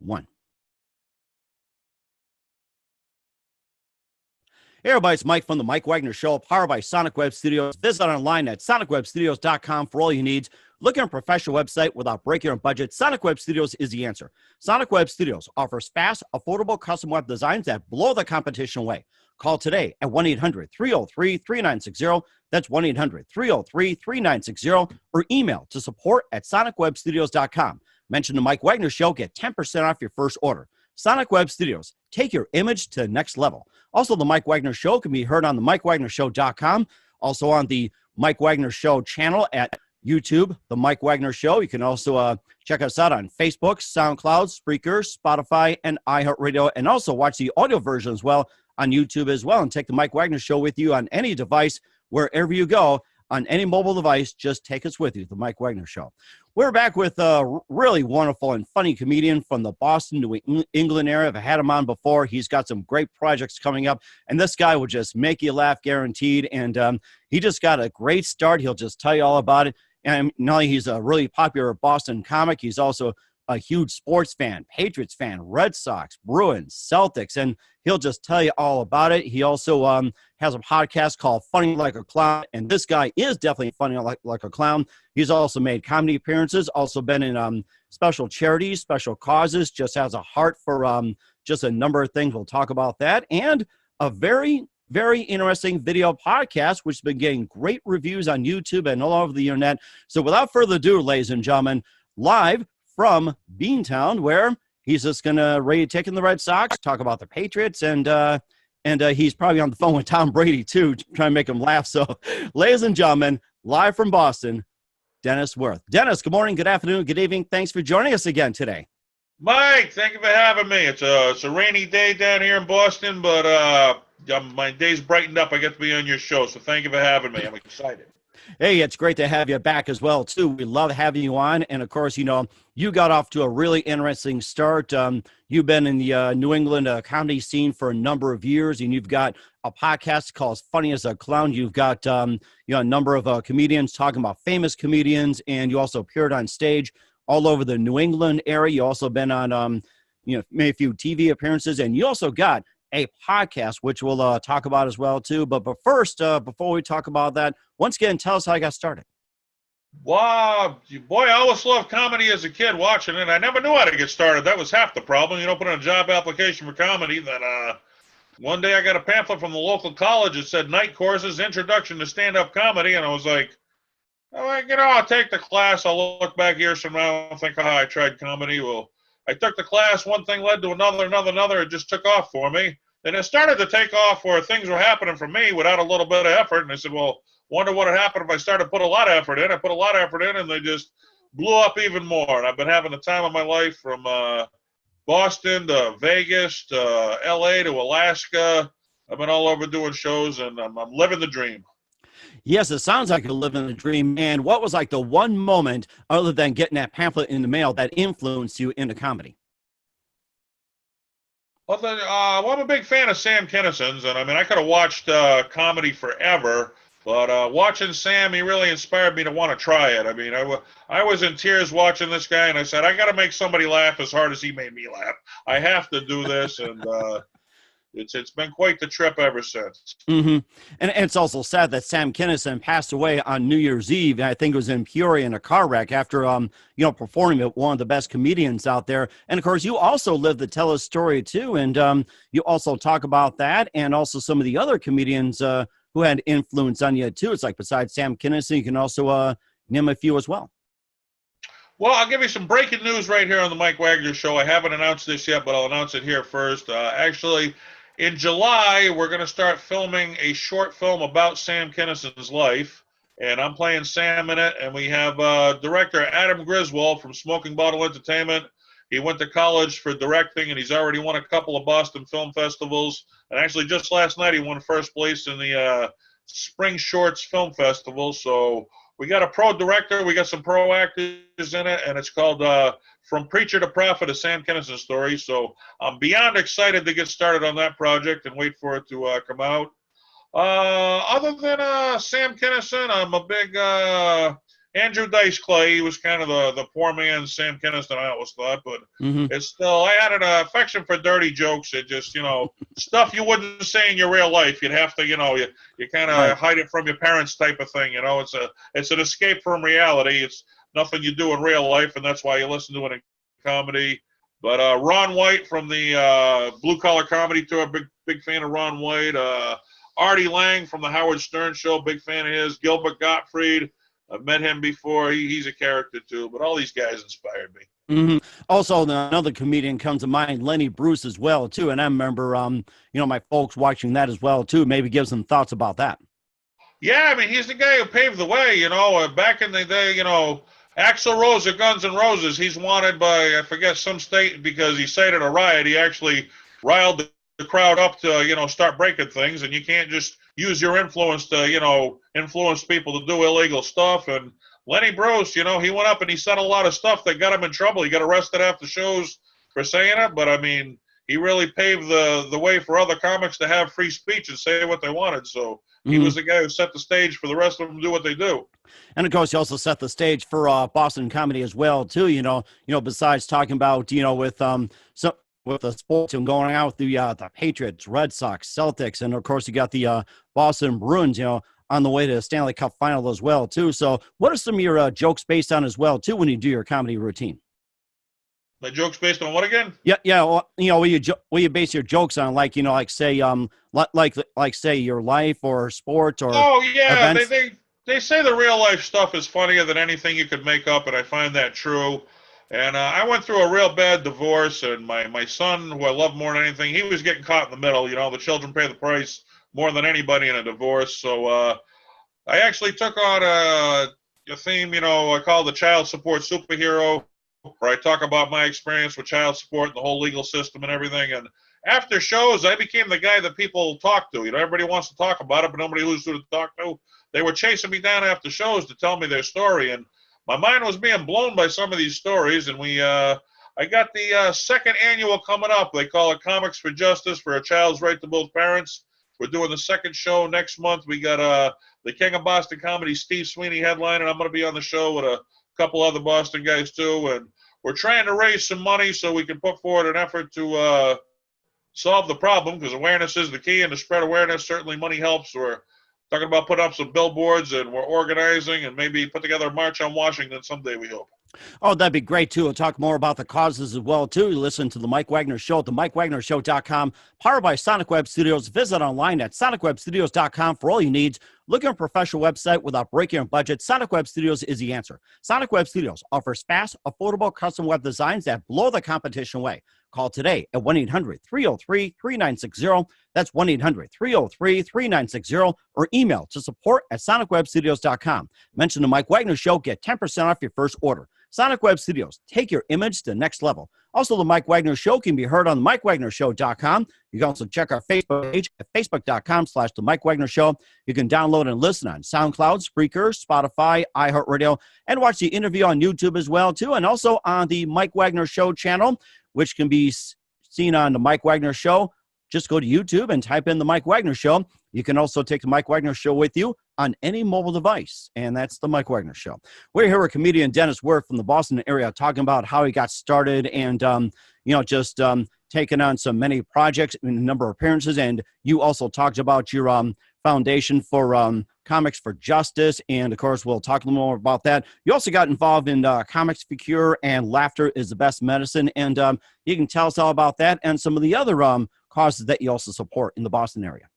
one. Hey everybody, it's Mike from the Mike Wagner Show, powered by Sonic Web Studios. Visit online at sonicwebstudios.com for all your needs. Looking at a professional website without breaking your budget? Sonic Web Studios is the answer. Sonic Web Studios offers fast, affordable custom web designs that blow the competition away. Call today at 1-800-303-3960. That's 1-800-303-3960. Or email to support@sonicwebstudios.com. Mention the Mike Wagner Show, get 10% off your first order. Sonic Web Studios, take your image to the next level. Also, the Mike Wagner Show can be heard on the MikeWagnerShow.com. Also on the Mike Wagner Show channel at YouTube, the Mike Wagner Show. You can also check us out on Facebook, SoundCloud, Spreaker, Spotify, and iHeartRadio, and also watch the audio version as well on YouTube as well, and take the Mike Wagner Show with you on any device, wherever you go, on any mobile device. Just take us with you, the Mike Wagner Show. We're back with a really wonderful and funny comedian from the Boston, New England area. I've had him on before. He's got some great projects coming up, and this guy will just make you laugh, guaranteed. And he just got a great start. He'll just tell you all about it. And not only he's a really popular Boston comic, he's also a huge sports fan, Patriots fan, Red Sox, Bruins, Celtics, and he'll just tell you all about it. He also has a podcast called Funny Like a Clown, and this guy is definitely funny like a clown. He's also made comedy appearances, also been in special charities, special causes, just has a heart for just a number of things. We'll talk about that, and a very, very interesting video podcast, which has been getting great reviews on YouTube and all over the internet. So without further ado, ladies and gentlemen, live from Beantown, where he's just going to ready to take in the Red Sox, talk about the Patriots, and he's probably on the phone with Tom Brady, too, trying to make him laugh. So, ladies and gentlemen, live from Boston, Dennis Wirth. Dennis, good morning, good afternoon, good evening. Thanks for joining us again today. Mike, thank you for having me. It's a rainy day down here in Boston, but my day's brightened up. I get to be on your show, so thank you for having me. I'm excited. Hey, it's great to have you back as well, too. We love having you on. And, of course, you know, you got off to a really interesting start. You've been in the New England comedy scene for a number of years, and you've got a podcast called Funny as a Clown. You've got a number of comedians talking about famous comedians, and you also appeared on stage all over the New England area. You also been on, made a few TV appearances, and you also got a podcast, which we'll talk about as well, too. But first, before we talk about that, once again, tell us how you got started. Wow, boy, I always loved comedy as a kid watching it. I never knew how to get started. That was half the problem. Put in a job application for comedy. Then one day I got a pamphlet from the local college that said night courses, introduction to stand-up comedy. And I was like, I'll take the class. I'll look back years from now and think, I tried comedy. Well, I took the class, one thing led to another. It just took off for me. And it started to take off where things were happening for me without a little bit of effort. And I said, well, wonder what would happen if I started to put a lot of effort in. I put a lot of effort in, and they just blew up even more. And I've been having the time of my life from Boston to Vegas to L.A. to Alaska. I've been all over doing shows, and I'm living the dream. Yes, it sounds like you're living the dream. And what was like the one moment, other than getting that pamphlet in the mail, that influenced you into comedy? Well, I'm a big fan of Sam Kinnison's, and I could have watched comedy forever, but watching Sam, he really inspired me to want to try it. I was in tears watching this guy, and I said, I got to make somebody laugh as hard as he made me laugh. I have to do this, and it's been quite the trip ever since. Mm-hmm. And it's also sad that Sam Kinison passed away on New Year's Eve. I think it was in Peoria in a car wreck after, performing with one of the best comedians out there. And of course, you also live to tell a story too. And you also talk about that, and also some of the other comedians who had influence on you too. It's like besides Sam Kinison, you can also name a few as well. Well, I'll give you some breaking news right here on the Mike Wagner Show. I haven't announced this yet, but I'll announce it here first. Actually, in July, we're going to start filming a short film about Sam Kinnison's life, and I'm playing Sam in it, and we have director Adam Griswold from Smoking Bottle Entertainment. He went to college for directing, and he's already won a couple of Boston film festivals, and actually just last night he won first place in the Spring Shorts Film Festival. So we got a pro director, we got some pro actors in it, and it's called From Preacher to Prophet, a Sam Kinison story. So I'm beyond excited to get started on that project and wait for it to come out. Other than Sam Kinison, I'm a big Andrew Dice Clay, he was kind of the poor man's Sam Kinison, I always thought, but Mm-hmm. it's still, I had an affection for dirty jokes. It just, stuff you wouldn't say in your real life. You'd have to, you kind of Right. hide it from your parents type of thing. It's an escape from reality. It's nothing you do in real life, and that's why you listen to it in comedy. But Ron White from the Blue Collar Comedy Tour, big fan of Ron White. Artie Lang from the Howard Stern Show, big fan of his. Gilbert Gottfried, I've met him before. He's a character too. But all these guys inspired me. Mm-hmm. Also, another comedian comes to mind, Lenny Bruce, as well too. And I remember, my folks watching that as well too. Maybe give some thoughts about that. Yeah, I mean, he's the guy who paved the way. Back in the day, Axl Rose of Guns N' Roses, he's wanted by, I forget, some state because he cited a riot. He actually riled the crowd up to, start breaking things, and you can't just use your influence to, influence people to do illegal stuff. And Lenny Bruce, he went up and he said a lot of stuff that got him in trouble. He got arrested after shows for saying it, but I mean, he really paved the way for other comics to have free speech and say what they wanted. So he was the guy who set the stage for the rest of them to do what they do. And of course, he also set the stage for Boston comedy as well too. Besides talking about with the sports and going out with the Patriots, Red Sox, Celtics, and of course you got the Boston Bruins. On the way to the Stanley Cup final as well too. So, what are some of your jokes based on as well too when you do your comedy routine? My jokes based on what again? Yeah. Well, what you base your jokes on, like say say your life or sports or yeah, events? they say the real life stuff is funnier than anything you could make up, and I find that true. And I went through a real bad divorce, and my son, who I love more than anything, he was getting caught in the middle. The children pay the price more than anybody in a divorce. So I actually took on a theme, I call the child support superhero, where I talk about my experience with child support and the whole legal system and everything. And after shows, I became the guy that people talk to. Everybody wants to talk about it, but nobody knows who to talk to. They were chasing me down after shows to tell me their story, and my mind was being blown by some of these stories. And I got the second annual coming up. They call it Comics for Justice, for a child's right to both parents. We're doing the second show next month. We got the King of Boston Comedy, Steve Sweeney, headline, and I'm going to be on the show with a couple other Boston guys too. And we're trying to raise some money so we can put forward an effort to solve the problem, because awareness is the key, and to spread awareness, certainly money helps. We're talking about putting up some billboards, and we're organizing and maybe put together a march on Washington someday, we hope. Oh, that'd be great, too. We'll talk more about the causes as well, too. You listen to the Mike Wagner Show at the MikeWagnerShow.com, powered by Sonic Web Studios. Visit online at SonicWebStudios.com for all your needs. Look at a professional website without breaking your budget. Sonic Web Studios is the answer. Sonic Web Studios offers fast, affordable custom web designs that blow the competition away. Call today at 1-800-303-3960. That's 1-800-303-3960, or email to support@sonicwebstudios.com. Mention the Mike Wagner Show. Get 10% off your first order. Sonic Web Studios. Take your image to the next level. Also, the Mike Wagner Show can be heard on MikeWagnerShow.com. You can also check our Facebook page at Facebook.com/The Mike Wagner Show. You can download and listen on SoundCloud, Spreaker, Spotify, iHeartRadio, and watch the interview on YouTube as well, too. And also on the Mike Wagner Show channel, which can be seen on the Mike Wagner Show. Just go to YouTube and type in the Mike Wagner Show. You can also take the Mike Wagner Show with you on any mobile device, and that's the Mike Wagner Show. We're here with comedian Dennis Wirth from the Boston area talking about how he got started and, just taking on so many projects and a number of appearances. And you also talked about your foundation for Comics for Justice, and, of course, we'll talk a little more about that. You also got involved in Comics for Cure and Laughter is the Best Medicine, and you can tell us all about that and some of the other causes that you also support in the Boston area.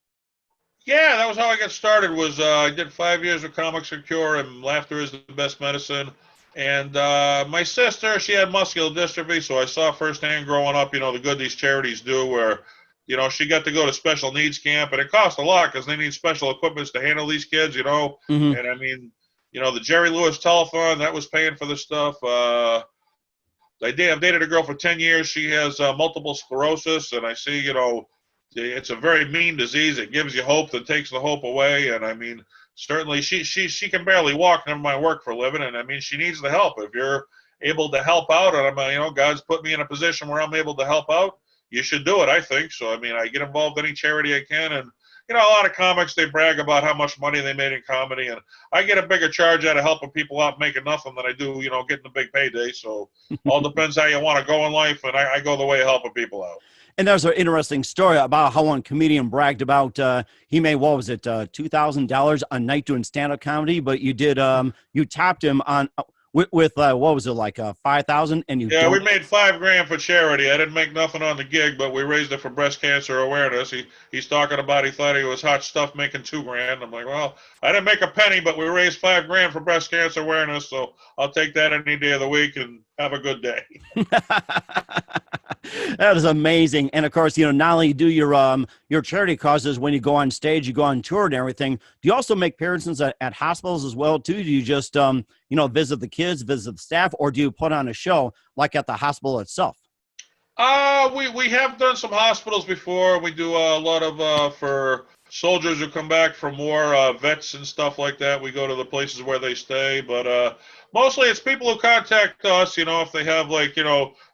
Yeah, that was how I got started. I did 5 years of Comics for Cure and Laughter is the Best Medicine. And my sister, she had muscular dystrophy, so I saw firsthand growing up, the good these charities do, where, she got to go to special needs camp, and it cost a lot because they need special equipment to handle these kids, Mm-hmm. And I mean, the Jerry Lewis Telethon, that was paying for the stuff. I've dated a girl for 10 years. She has multiple sclerosis, and I see, it's a very mean disease. It gives you hope that takes the hope away. And I mean, certainly she can barely walk, never mind work for a living. And I mean, she needs the help. If you're able to help out, and God's put me in a position where I'm able to help out, you should do it, I think. So, I mean, I get involved in any charity I can. And, a lot of comics, they brag about how much money they made in comedy, and I get a bigger charge out of helping people out making nothing than I do, getting a big payday. So all depends how you want to go in life, and I go the way of helping people out. And there's an interesting story about how one comedian bragged about he made, what was it, $2,000 a night doing stand-up comedy, but you did you tapped him on with what was it, like 5,000, and you we made $5,000 for charity. I didn't make nothing on the gig, but we raised it for breast cancer awareness. He's talking about he thought he was hot stuff making $2,000. I'm like, well, I didn't make a penny, but we raised $5,000 for breast cancer awareness, so I'll take that any day of the week and have a good day. That is amazing. And of course, not only do your charity causes when you go on stage, you go on tour and everything. Do you also make appearances at hospitals as well too? Do you just visit the kids, visit the staff, or do you put on a show like at the hospital itself? We have done some hospitals before. We do a lot of for soldiers who come back from war, vets and stuff like that. We go to the places where they stay, but mostly it's people who contact us, if they have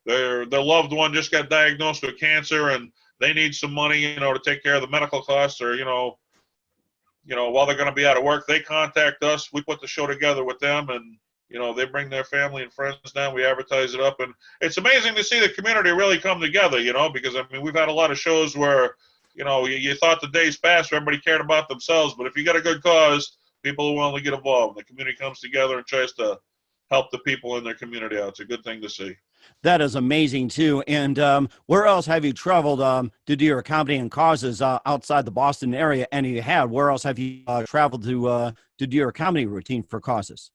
their loved one just got diagnosed with cancer and they need some money, to take care of the medical costs, or while they're going to be out of work, they contact us. We put the show together with them, and they bring their family and friends down. We advertise it up, and it's amazing to see the community really come together. Because we've had a lot of shows where you thought the days passed, everybody cared about themselves, but if you got a good cause, people are willing to get involved. The community comes together and tries to help the people in their community out. It's a good thing to see. That is amazing too. And where else have you traveled to do your comedy and causes outside the Boston area? And you have, where else have you traveled to do your comedy routine for causes?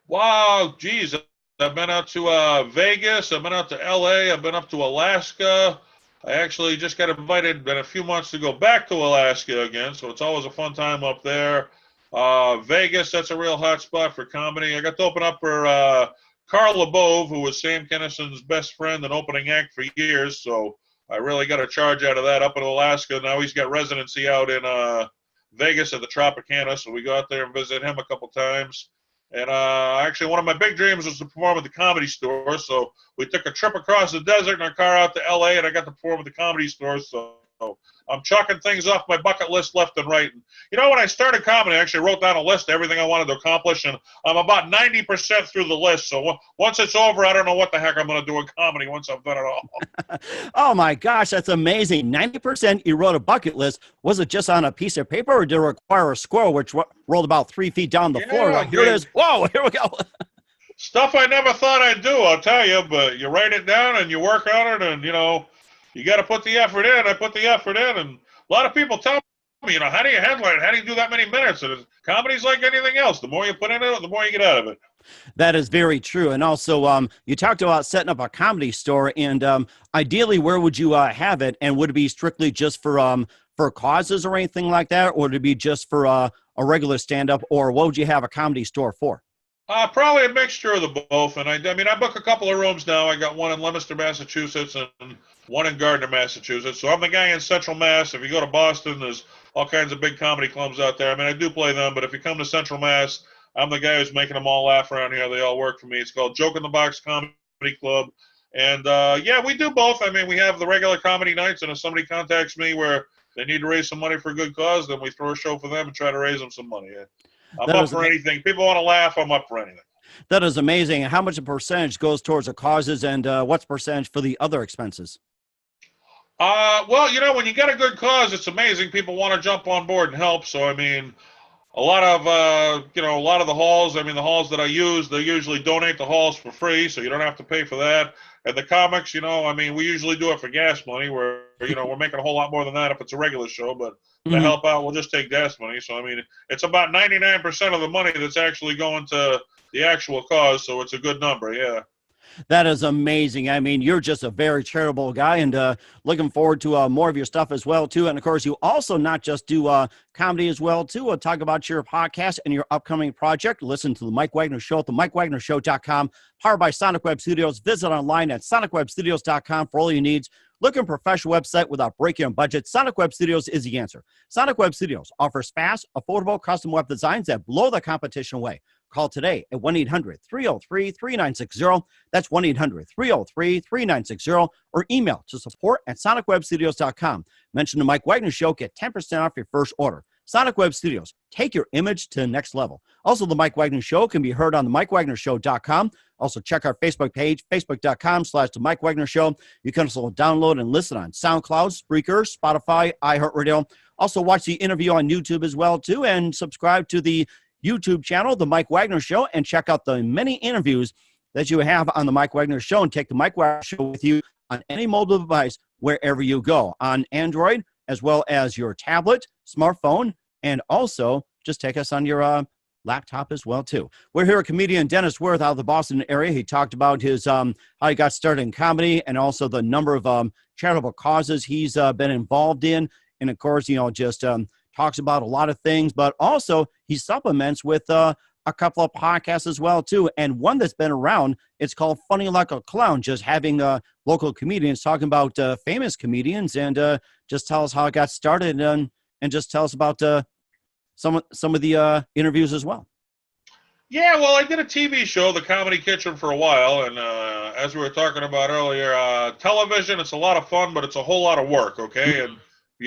Wow, geez, I've been out to Vegas. I've been out to LA. I've been up to Alaska. I actually just got invited in a few months to go back to Alaska again, so it's always a fun time up there. Vegas, that's a real hot spot for comedy. I got to open up for Carl LeBove, who was Sam Kinnison's best friend and opening act for years, so I really got a charge out of that up in Alaska. Now he's got residency out in Vegas at the Tropicana, so we go out there and visit him a couple times. And actually, one of my big dreams was to perform at the Comedy Store, so we took a trip across the desert in our car out to L.A., and I got to perform at the Comedy Store, so I'm chalking things off my bucket list left and right. And, when I started comedy, I actually wrote down a list of everything I wanted to accomplish, and I'm about 90% through the list. So once it's over, I don't know what the heck I'm going to do in comedy once I've done it all. Oh, my gosh, that's amazing. 90% you wrote a bucket list. Was it just on a piece of paper, or did it require a squirrel, which rolled about 3 feet down the floor? Like, here it is. Whoa, here we go. Stuff I never thought I'd do, I'll tell you, but you write it down and you work on it, and, you got to put the effort in. I put the effort in, and a lot of people tell me, how do you headline? How do you do that many minutes? And comedy's like anything else. The more you put into it, the more you get out of it. That is very true. And also, you talked about setting up a comedy store, and ideally, where would you have it? And would it be strictly just for causes or anything like that, or would it be just for a regular stand-up, or what would you have a comedy store for? Probably a mixture of the both. And I book a couple of rooms now. I got one in Leominster, Massachusetts, and one in Gardner, Massachusetts. So I'm the guy in Central Mass. If you go to Boston, there's all kinds of big comedy clubs out there. I do play them, but if you come to Central Mass, I'm the guy who's making them all laugh around here. They all work for me. It's called Joke in the Box Comedy Club. And, we do both. We have the regular comedy nights, and if somebody contacts me where they need to raise some money for a good cause, then we throw a show for them and try to raise them some money. I'm up for anything. People want to laugh, I'm up for anything. That is amazing. How much a percentage goes towards the causes, and what's percentage for the other expenses? When you got a good cause, it's amazing. People want to jump on board and help. So, a lot of the halls, the halls that I use, they usually donate the halls for free, so you don't have to pay for that. And the comics, we usually do it for gas money, where, we're making a whole lot more than that if it's a regular show, but to help out, we'll just take gas money. So, it's about 99% of the money that's actually going to the actual cause, so it's a good number, yeah. That is amazing. You're just a very charitable guy, and looking forward to more of your stuff as well, too. And, of course, you also not just do comedy as well, too. We'll talk about your podcast and your upcoming project. Listen to The Mike Wagner Show at themikewagnershow.com, powered by Sonic Web Studios. Visit online at sonicwebstudios.com for all your needs. Looking for a professional website without breaking on budget? Sonic Web Studios is the answer. Sonic Web Studios offers fast, affordable custom web designs that blow the competition away. Call today at 1-800-303-3960. That's 1-800-303-3960. Or email to support@sonicwebstudios.com. Mention the Mike Wagner Show. Get 10% off your first order. Sonic Web Studios. Take your image to the next level. Also, the Mike Wagner Show can be heard on the MikeWagnerShow.com. Also, check our Facebook page, facebook.com/the Mike Wagner Show. You can also download and listen on SoundCloud, Spreaker, Spotify, iHeartRadio. Also, watch the interview on YouTube as well, too, and subscribe to the YouTube channel, The Mike Wagner Show, and check out the many interviews that you have on The Mike Wagner Show, and take The Mike Wagner Show with you on any mobile device wherever you go, on Android, as well as your tablet, smartphone, and also just take us on your laptop as well, too. We're here with comedian Dennis Wirth out of the Boston area. He talked about his how he got started in comedy, and also the number of charitable causes he's been involved in. And, of course, just talks about a lot of things, but also he supplements with a couple of podcasts as well, too. And one that's been around, it's called Funny Like a Clown, just having local comedians talking about famous comedians, and just tell us how it got started, and just tell us about some of the interviews as well. Yeah, well, I did a TV show, The Comedy Kitchen, for a while, and as we were talking about earlier, television, it's a lot of fun, but it's a whole lot of work, okay? And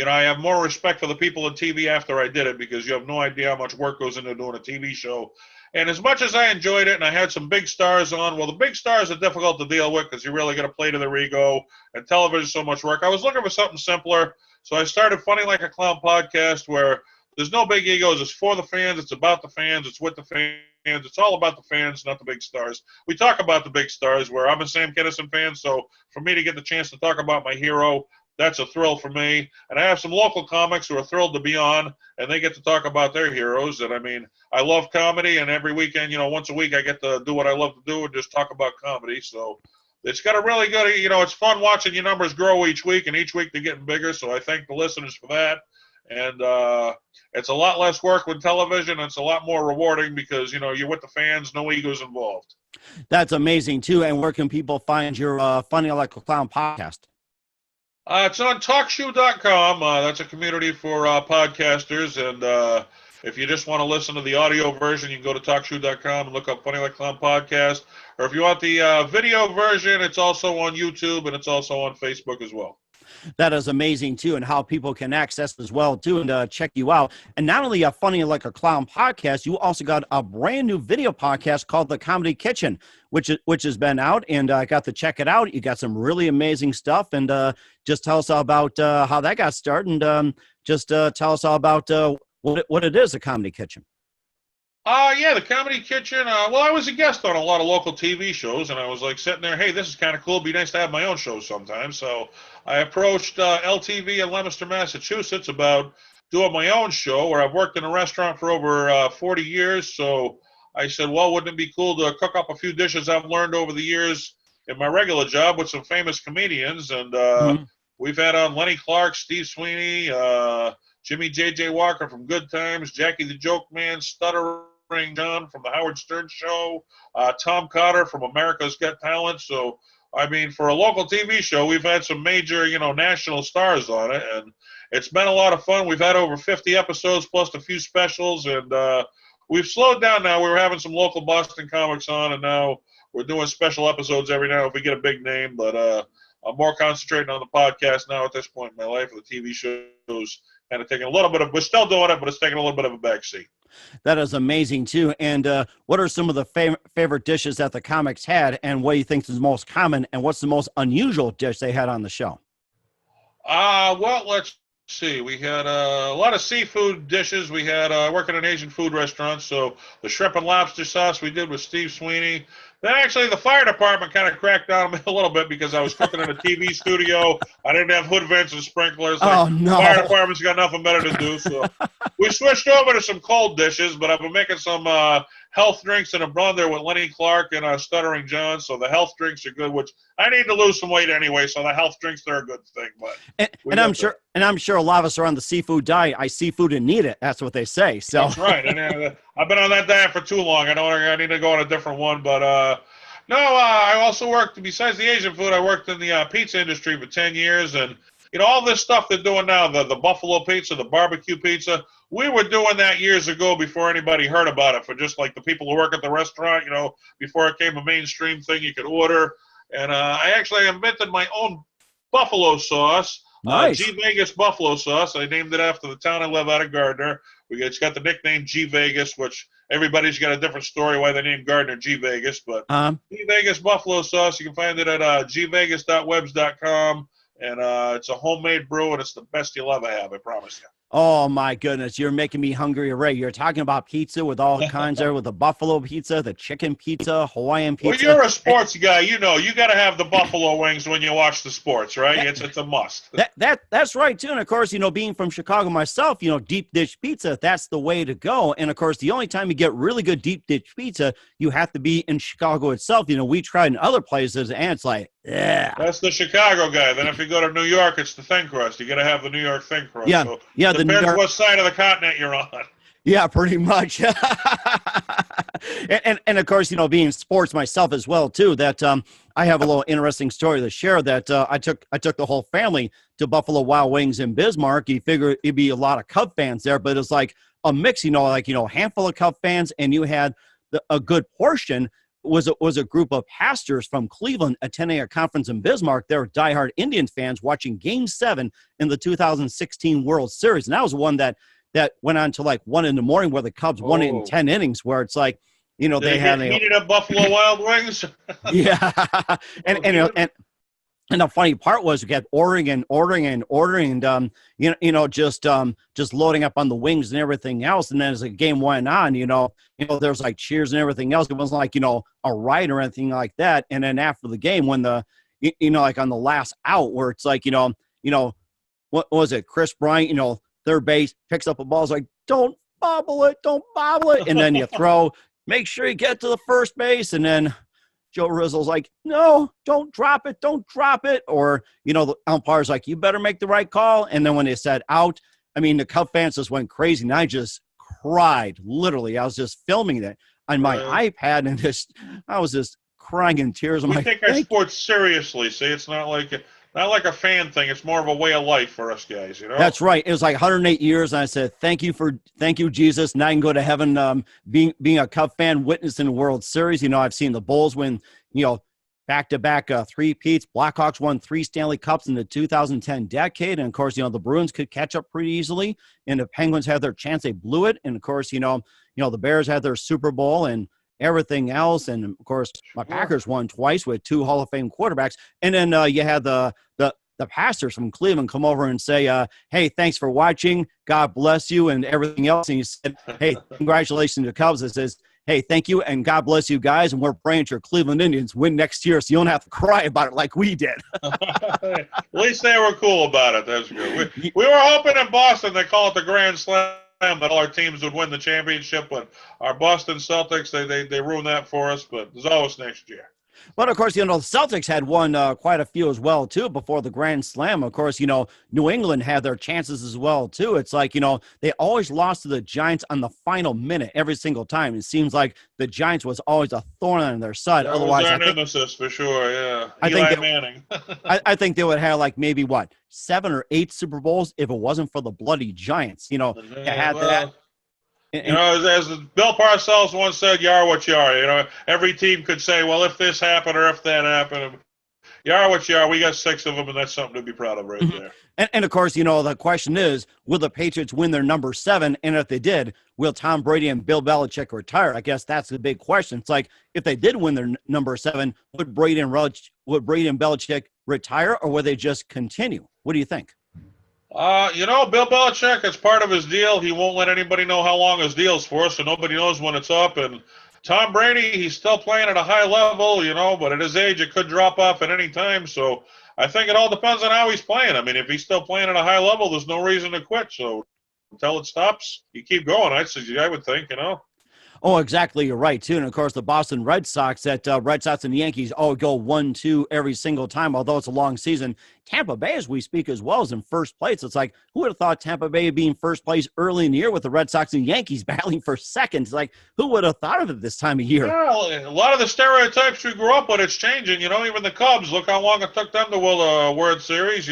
I have more respect for the people in TV after I did it, because you have no idea how much work goes into doing a TV show. And as much as I enjoyed it, and I had some big stars on, well, the big stars are difficult to deal with because you really got to play to their ego, and television so much work. I was looking for something simpler, so I started Funny Like a Clown podcast, where there's no big egos. It's for the fans. It's about the fans. It's with the fans. It's all about the fans, not the big stars. We talk about the big stars, where I'm a Sam Kinison fan, so for me to get the chance to talk about my hero, that's a thrill for me. And I have some local comics who are thrilled to be on, and they get to talk about their heroes. And, I love comedy, and every weekend, once a week, I get to do what I love to do and just talk about comedy. So it's got a really good, it's fun watching your numbers grow each week, and each week they're getting bigger. So I thank the listeners for that. And it's a lot less work with television. It's a lot more rewarding because, you're with the fans, no egos involved. That's amazing, too. And where can people find your Funny Like a Clown podcast? It's on TalkShoe.com. That's a community for podcasters. And if you just want to listen to the audio version, you can go to TalkShoe.com and look up Funny Like a Clown podcast. Or if you want the video version, it's also on YouTube, and it's also on Facebook as well. That is amazing, too, and how people can access as well, too, and check you out. And not only a Funny Like a Clown podcast, you also got a brand new video podcast called The Comedy Kitchen, which has been out, and I got to check it out. You got some really amazing stuff, and just tell us all about how that got started, and just tell us all about what it is, The Comedy Kitchen. Yeah, The Comedy Kitchen. Well, I was a guest on a lot of local TV shows, and I was like sitting there, hey, this is kind of cool. It'd be nice to have my own show sometime. So I approached LTV in Leominster, Massachusetts about doing my own show, where I've worked in a restaurant for over 40 years. So I said, well, wouldn't it be cool to cook up a few dishes I've learned over the years in my regular job with some famous comedians? And we've had on Lenny Clark, Steve Sweeney, Jimmy J.J. Walker from Good Times, Jackie the Joke Man, Stuttering John from the Howard Stern Show, Tom Cotter from America's Got Talent. So, for a local TV show, we've had some major, national stars on it, and it's been a lot of fun. We've had over 50 episodes plus a few specials, and we've slowed down now. We were having some local Boston comics on, and now we're doing special episodes every now if we get a big name, but I'm more concentrating on the podcast now at this point in my life. The TV shows kind of taking a little bit of, we're still doing it, but it's taking a little bit of a backseat. That is amazing, too. And what are some of the favorite dishes that the comics had, and what do you think is the most common, and what's the most unusual dish they had on the show? Well, let's see. We had a lot of seafood dishes. We had working in an Asian food restaurant, so the shrimp and lobster sauce we did with Steve Sweeney. Then actually the fire department kind of cracked down on me a little bit because I was cooking in a TV studio. I didn't have hood vents and sprinklers. Oh, no. Fire department's got nothing better to do. So we switched over to some cold dishes, but I've been making some health drinks in a blender with Lenny Clark and Stuttering John. So the health drinks are good, which I need to lose some weight anyway. So the health drinks, they're a good thing. But and I'm sure a lot of us are on the seafood diet. I seafood and need it. That's what they say. So that's right. And I've been on that diet for too long. I need to go on a different one. But I also worked, besides the Asian food, I worked in the pizza industry for 10 years. And all this stuff they're doing now, the buffalo pizza, the barbecue pizza, we were doing that years ago before anybody heard about it, for just like the people who work at the restaurant, before it came a mainstream thing you could order. And I actually invented my own buffalo sauce. Nice. G Vegas buffalo sauce. I named it after the town I live out of, Gardner. It's got the nickname G Vegas, which everybody's got a different story why they named Gardner G Vegas. But G Vegas buffalo sauce, you can find it at gvegas.webs.com. And it's a homemade brew, and it's the best you'll ever have, I promise you. Oh, my goodness. You're making me hungry already. You're talking about pizza with all kinds there, with the buffalo pizza, the chicken pizza, Hawaiian pizza. Well, you're a sports guy. You got to have the buffalo wings when you watch the sports, right? It's a must. That's right, too. And, of course, being from Chicago myself, deep dish pizza, that's the way to go. And, of course, the only time you get really good deep dish pizza, you have to be in Chicago itself. We tried in other places, and it's like, yeah. That's the Chicago guy. Then if you go to New York, it's the thin crust. You got to have the New York thin crust. Yeah, so yeah. depends what side of the continent you're on. Yeah, pretty much. and of course, being sports myself as well too. That I have a little interesting story to share. That I took the whole family to Buffalo Wild Wings in Bismarck. You figure it'd be a lot of Cub fans there, but it's like a mix. A handful of Cub fans, and you had a good portion was a group of pastors from Cleveland attending a conference in Bismarck. They were diehard Indians fans watching Game 7 in the 2016 World Series, and that was one that went on to like 1 a.m, where the Cubs won it in 10 innings, where it's like, they had heated up Buffalo Wild Wings. Yeah, and the funny part was we kept ordering, and just loading up on the wings and everything else. And then as the game went on, there's like cheers and everything else. It wasn't like, a riot or anything like that. And then after the game, when like on the last out, where it's like, what was it? Chris Bryant, third base, picks up a ball. It's like, don't bobble it. And then you throw, make sure you get to the first base. And then Joe Rizzo's like, no, don't drop it. Or, the umpire's like, you better make the right call. And then when they said out, the Cub fans just went crazy. And I just cried, literally. I was just filming it on my iPad, and I was just crying in tears. We take our sports seriously. See, it's not like a fan thing. It's more of a way of life for us guys, That's right. It was like 108 years, and I said, thank you, Jesus. Now I can go to heaven being a Cub fan, witnessing the World Series. I've seen the Bulls win, back-to-back three-peats. Blackhawks won 3 Stanley Cups in the 2010 decade. And, of course, the Bruins could catch up pretty easily, and the Penguins had their chance. They blew it. And, of course, the Bears had their Super Bowl and everything else. And, of course, my Packers won twice with 2 Hall of Fame quarterbacks. And then you had the pastors from Cleveland come over and say, hey, thanks for watching. God bless you and everything else. And you said, hey, congratulations to the Cubs. It says, hey, thank you, and God bless you guys, and we're praying your Cleveland Indians win next year so you don't have to cry about it like we did. At least they were cool about it. That's good. We were hoping in Boston, they call it the Grand Slam, that all our teams would win the championship, but our Boston Celtics, they ruined that for us, but there's always next year. But, of course, the Celtics had won quite a few as well, too, before the Grand Slam. Of course, New England had their chances as well, too. It's like, they always lost to the Giants on the final minute every single time. It seems like the Giants was always a thorn on their side. That Otherwise, was our nemesis for sure, yeah. Manning. I think they would have, like, maybe, 7 or 8 Super Bowls if it wasn't for the bloody Giants. You had that. As Bill Parcells once said, you are what you are. Every team could say, well, if this happened or if that happened, you are what you are. We got 6 of them, and that's something to be proud of right there. And of course, the question is, will the Patriots win their number 7? And if they did, will Tom Brady and Bill Belichick retire? I guess that's the big question. It's like, if they did win their number 7, would Brady and Belichick retire, or would they just continue? What do you think? Bill Belichick, it's part of his deal. He won't let anybody know how long his deal's for, so nobody knows when it's up. And Tom Brady, he's still playing at a high level, but at his age, it could drop off at any time. So I think it all depends on how he's playing. If he's still playing at a high level, there's no reason to quit. So until it stops, you keep going. I would think, Oh, exactly. You're right, too. And of course, the Boston Red Sox, that Red Sox and the Yankees all go 1-2 every single time, although it's a long season. Tampa Bay, as we speak, as well, is in first place. It's like, who would have thought Tampa Bay would be in first place early in the year with the Red Sox and Yankees battling for second? It's like, who would have thought of it this time of year? Yeah, a lot of the stereotypes we grew up with, it's changing. Even the Cubs, look how long it took them to win a World Series.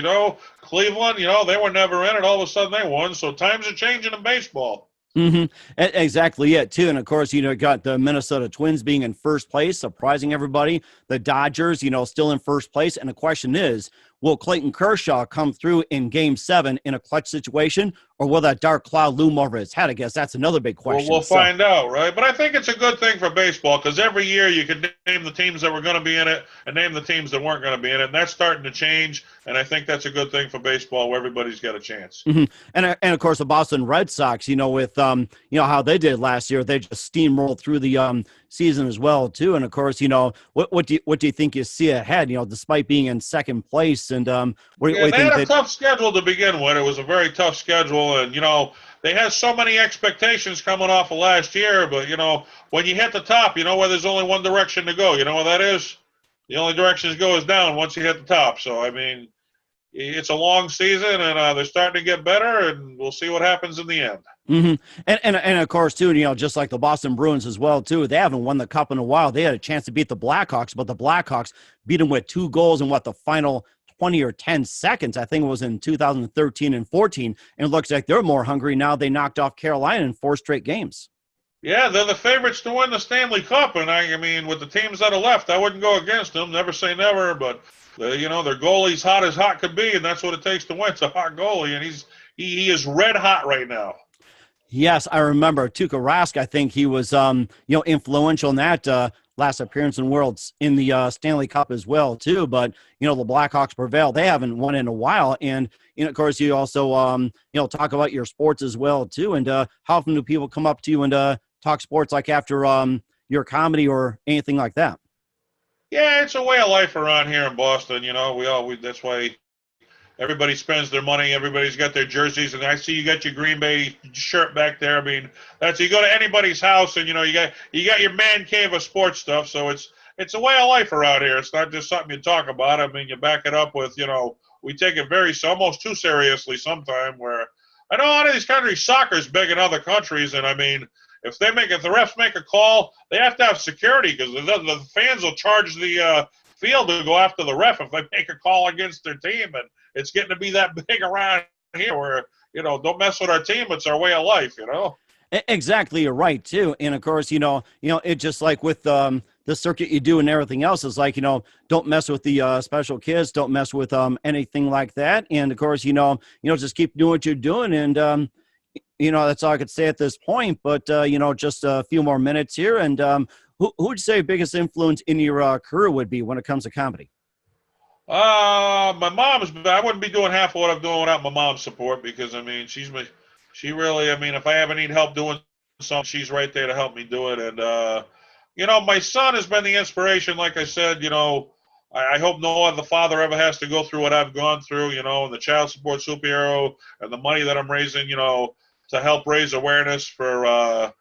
Cleveland, they were never in it. All of a sudden they won. So times are changing in baseball. Mm-hmm. Exactly it, too. And of course, got the Minnesota Twins being in first place, surprising everybody. The Dodgers, still in first place. And the question is, will Clayton Kershaw come through in Game 7 in a clutch situation, or will that dark cloud loom over his head? I guess that's another big question. We'll find out, right? But I think it's a good thing for baseball because every year you can name the teams that were going to be in it and name the teams that weren't going to be in it. And that's starting to change. And I think that's a good thing for baseball where everybody's got a chance. Mm-hmm. And of course, the Boston Red Sox, with, how they did last year, they just steamrolled through the season as well, too. And of course, what do you think you see ahead, despite being in second place? And what do you they think had a tough schedule to begin with. It was a very tough schedule. And, they had so many expectations coming off of last year. But, when you hit the top, where there's only one direction to go. You know what that is? The only direction to go is down once you hit the top. So, I mean, it's a long season, and they're starting to get better, and we'll see what happens in the end. Mm-hmm. And of course, too, just like the Boston Bruins as well, too, they haven't won the Cup in a while. They had a chance to beat the Blackhawks, but the Blackhawks beat them with 2 goals in the final 20 or 10 seconds. I think it was in 2013 and 14. And it looks like they're more hungry now. They knocked off Carolina in 4 straight games. Yeah, they're the favorites to win the Stanley Cup, and I mean, with the teams that are left, I wouldn't go against them. Never say never, but their goalie's hot as hot could be, and that's what it takes to win. It's a hot goalie, and he is red hot right now. Yes, I remember Tuukka Rask. I think he was influential in that last appearance in the Stanley Cup as well, too. But the Blackhawks prevail. They haven't won in a while, and of course, you also talk about your sports as well, too. And how often do people come up to you and talk sports, like after your comedy or anything like that? Yeah, it's a way of life around here in Boston. That's why everybody spends their money. Everybody's got their jerseys, and I see you got your Green Bay shirt back there. I mean, you go to anybody's house, and you got your man cave of sports stuff. So it's a way of life around here. It's not just something you talk about. I mean, you back it up with we take it almost too seriously sometimes. Where I know a lot of these countries, soccer's big in other countries, and I mean, if the refs make a call, they have to have security because the fans will charge the field to go after the ref if they make a call against their team, and it's getting to be that big around here where don't mess with our team. It's our way of life. Exactly, you're right too. And of course, it's just like with the circuit you do and everything else is like, don't mess with the special kids, don't mess with anything like that. And of course, just keep doing what you're doing. And that's all I could say at this point. But just a few more minutes here. And who would you say biggest influence in your career would be when it comes to comedy? My mom's. I wouldn't be doing half of what I'm doing without my mom's support because I mean, she really. I mean, if I ever need help doing something, she's right there to help me do it. And my son has been the inspiration. Like I said, I hope no other father ever has to go through what I've gone through. And the child support superhero and the money that I'm raising. To help raise awareness for a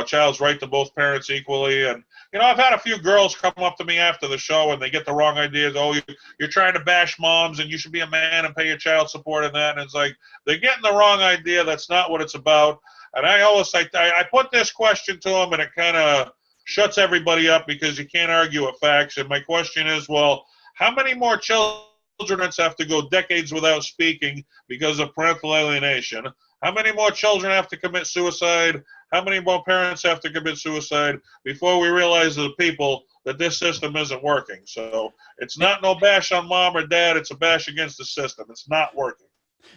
child's right to both parents equally. And I've had a few girls come up to me after the show and they get the wrong ideas. Oh, you're trying to bash moms and you should be a man and pay your child support and that. And it's like they're getting the wrong idea. That's not what it's about. And I put this question to them and it kind of shuts everybody up because you can't argue with facts. And my question is, well, how many more children have to go decades without speaking because of parental alienation? How many more children have to commit suicide? How many more parents have to commit suicide before we realize as a people that this system isn't working? So it's not no bash on mom or dad. It's a bash against the system. It's not working.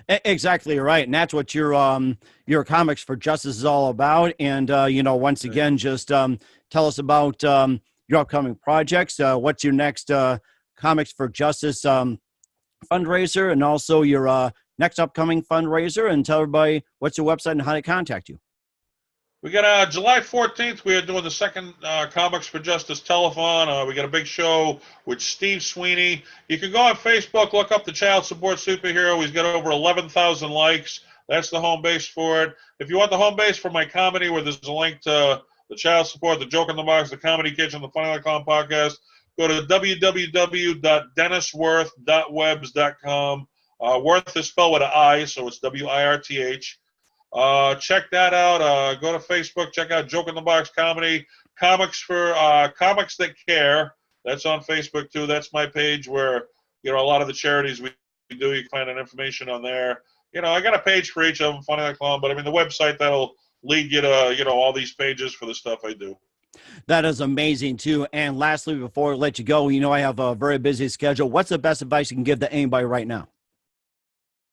Exactly right. And that's what your Comics for Justice is all about. And, once again, just tell us about your upcoming projects. What's your next Comics for Justice fundraiser and also your next upcoming fundraiser, and tell everybody what's your website and how to contact you. We got July 14th. We are doing the second Comics for Justice telethon. We got a big show with Steve Sweeney. You can go on Facebook, look up the Child Support Superhero. He's got over 11,000 likes. That's the home base for it. If you want the home base for my comedy, where there's a link to the Child Support, the Joke in the Box, the Comedy Kitchen, the Funny Like Clown podcast, go to www.denniswirth.webs.com. Wirth is spelled with an I, so it's W-I-R-T-H. Check that out. Go to Facebook. Check out Joke in the Box Comedy. Comics for Comics That Care. That's on Facebook, too. That's my page where, a lot of the charities we do, you can find that information on there. I got a page for each of them, Funny Like Clown, but, the website, that'll lead you to, all these pages for the stuff I do. That is amazing, too. And lastly, before I let you go, I have a very busy schedule. What's the best advice you can give to anybody right now?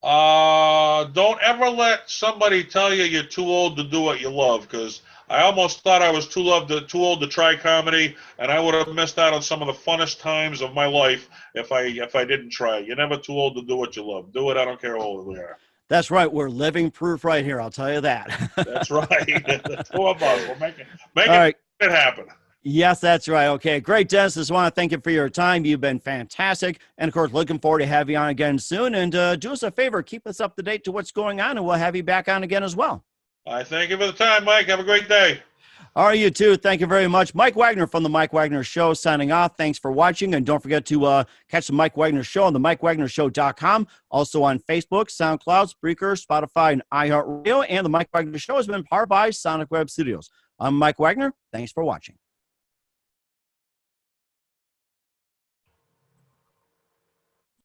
Don't ever let somebody tell you you're too old to do what you love, because I almost thought I was too old to try comedy, and I would have missed out on some of the funnest times of my life if I didn't try. You're never too old to do what you love. Do it. I don't care how old we are. That's right. We're living proof right here. I'll tell you that. That's right. The two of us. We'll make it happen. Yes, that's right. Okay, great, Dennis. Just want to thank you for your time. You've been fantastic. And, of course, looking forward to have you on again soon. And do us a favor, keep us up to date to what's going on, and we'll have you back on again as well. I thank you for the time, Mike. Have a great day. All right, you too. Thank you very much. Mike Wagner from The Mike Wagner Show signing off. Thanks for watching. And don't forget to catch The Mike Wagner Show on the MikeWagnerShow.com. Also on Facebook, SoundCloud, Spreaker, Spotify, and iHeartRadio. And The Mike Wagner Show has been powered by Sonic Web Studios. I'm Mike Wagner. Thanks for watching.